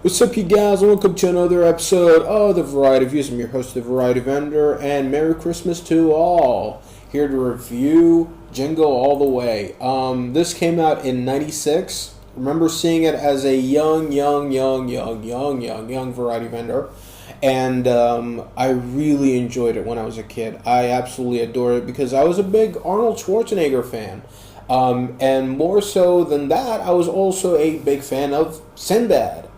What's up, you guys? Welcome to another episode of The Variety Views. I'm your host, The Variety Vendor, and Merry Christmas to all. Here to review Jingle All the Way. This came out in '96. Remember seeing it as a young Variety Vendor. And I really enjoyed it when I was a kid. I absolutely adored it because I was a big Arnold Schwarzenegger fan. And more so than that, I was also a big fan of Sinbad.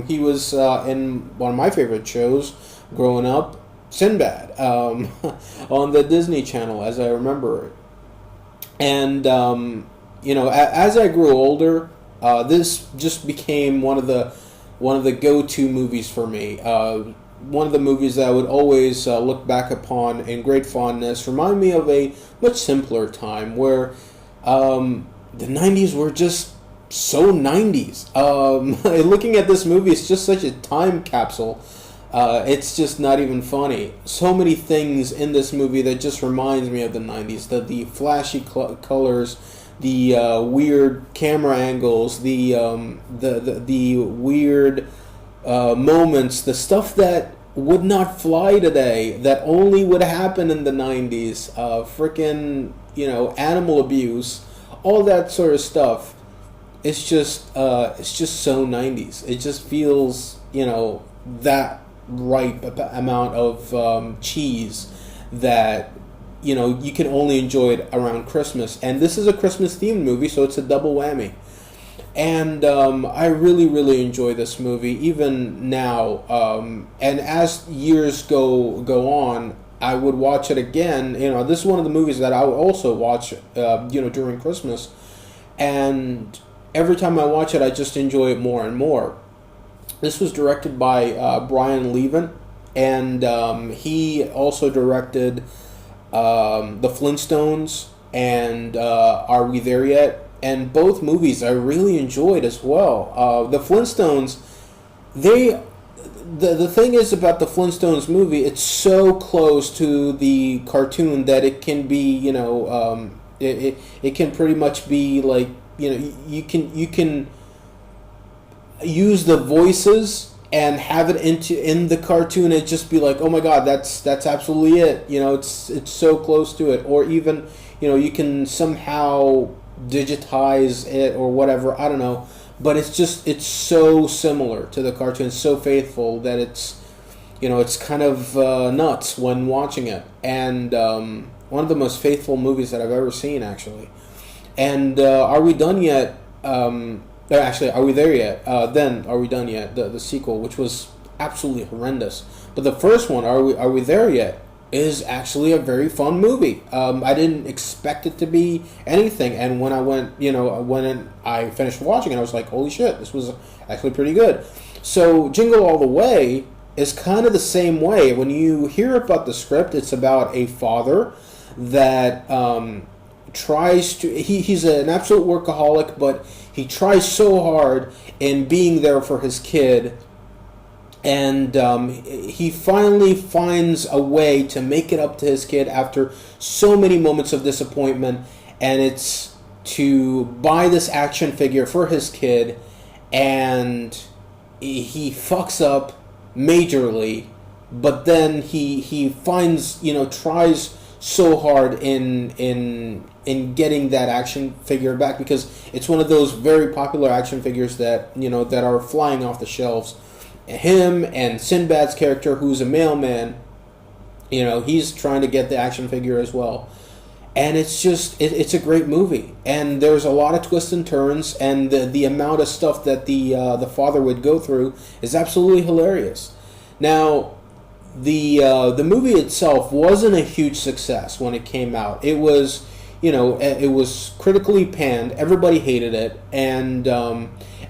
He was in one of my favorite shows growing up, Sinbad, on the Disney Channel, as I remember it. And as I grew older, this just became one of the go-to movies for me. One of the movies that I would always look back upon in great fondness. Remind me of a much simpler time where the 90s were just so 90s. Looking at this movie, it's just such a time capsule. It's just not even funny. So many things in this movie that just reminds me of the 90s. The flashy colors, the weird camera angles, the weird moments, the stuff that would not fly today, that only would happen in the 90s. Animal abuse, all that sort of stuff. It's just so 90s. It just feels, that right amount of cheese that, you can only enjoy it around Christmas. And this is a Christmas themed movie, so it's a double whammy. And I really, really enjoy this movie, even now. And as years go on, I would watch it again. This is one of the movies that I would also watch, during Christmas. And every time I watch it, I just enjoy it more and more. This was directed by Brian Levant, and he also directed The Flintstones and Are We There Yet? And both movies I really enjoyed as well. The Flintstones, the thing is about the Flintstones movie, it's so close to the cartoon that it can be, it can pretty much be like, you can use the voices and have it in the cartoon and just be like, oh my god, that's absolutely it. It's so close to it. Or even, you can somehow digitize it or whatever, I don't know. But it's so similar to the cartoon, so faithful that it's kind of nuts when watching it. And one of the most faithful movies that I've ever seen, actually. And Are We Done Yet? Actually, Are We There Yet? Then Are We Done Yet? The sequel, which was absolutely horrendous. But the first one, Are We There Yet? Is actually a very fun movie. I didn't expect it to be anything, and when I went, when I finished watching it, I was like, holy shit, this was actually pretty good. So Jingle All the Way is kind of the same way. When you hear about the script, it's about a father that tries to, he's an absolute workaholic, but he tries so hard in being there for his kid. And he finally finds a way to make it up to his kid after so many moments of disappointment. And it's to buy this action figure for his kid. And he fucks up majorly. But then he finds, tries so hard in getting that action figure back. Because it's one of those very popular action figures that, that are flying off the shelves. Him and Sinbad's character, who's a mailman, he's trying to get the action figure as well. And it's just, it's a great movie. And there's a lot of twists and turns, and the amount of stuff that the father would go through is absolutely hilarious. Now, the movie itself wasn't a huge success when it came out. It was, it was critically panned. Everybody hated it, and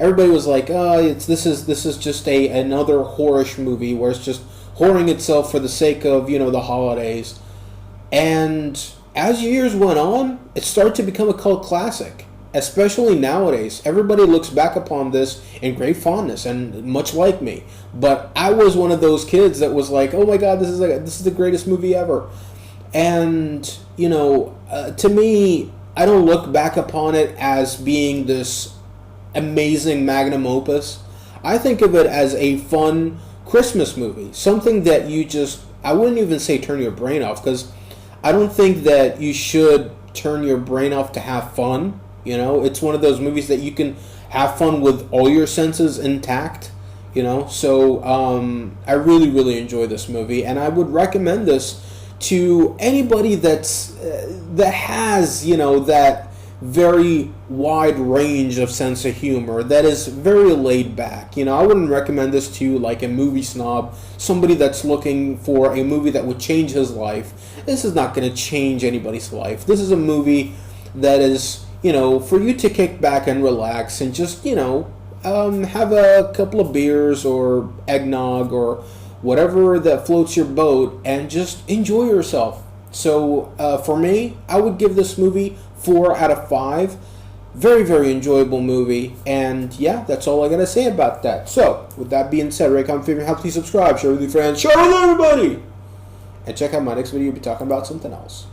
everybody was like, this is just another whorish movie where it's just whoring itself for the sake of, the holidays. And as years went on, it started to become a cult classic. Especially nowadays, everybody looks back upon this in great fondness, and much like me. But I was one of those kids that was like, oh my god, this is the greatest movie ever. And, to me, I don't look back upon it as being this amazing magnum opus. I think of it as a fun Christmas movie. Something that you just, I wouldn't even say turn your brain off, because I don't think that you should turn your brain off to have fun. You know, it's one of those movies that you can have fun with all your senses intact. You know, so I really, really enjoy this movie, and I would recommend this to anybody that has, you know, that very wide range of sense of humor, that is very laid back. You know, I wouldn't recommend this to like a movie snob, somebody that's looking for a movie that would change his life. This is not going to change anybody's life. This is a movie that is, you know, for you to kick back and relax and just, you know, have a couple of beers or eggnog or whatever that floats your boat and just enjoy yourself. So for me, I would give this movie 4 out of 5. Very, very enjoyable movie. And yeah, that's all I got to say about that. So with that being said, rate, comment, favorite, help, please subscribe, share with your friends, share with everybody. And check out my next video. We'll be talking about something else.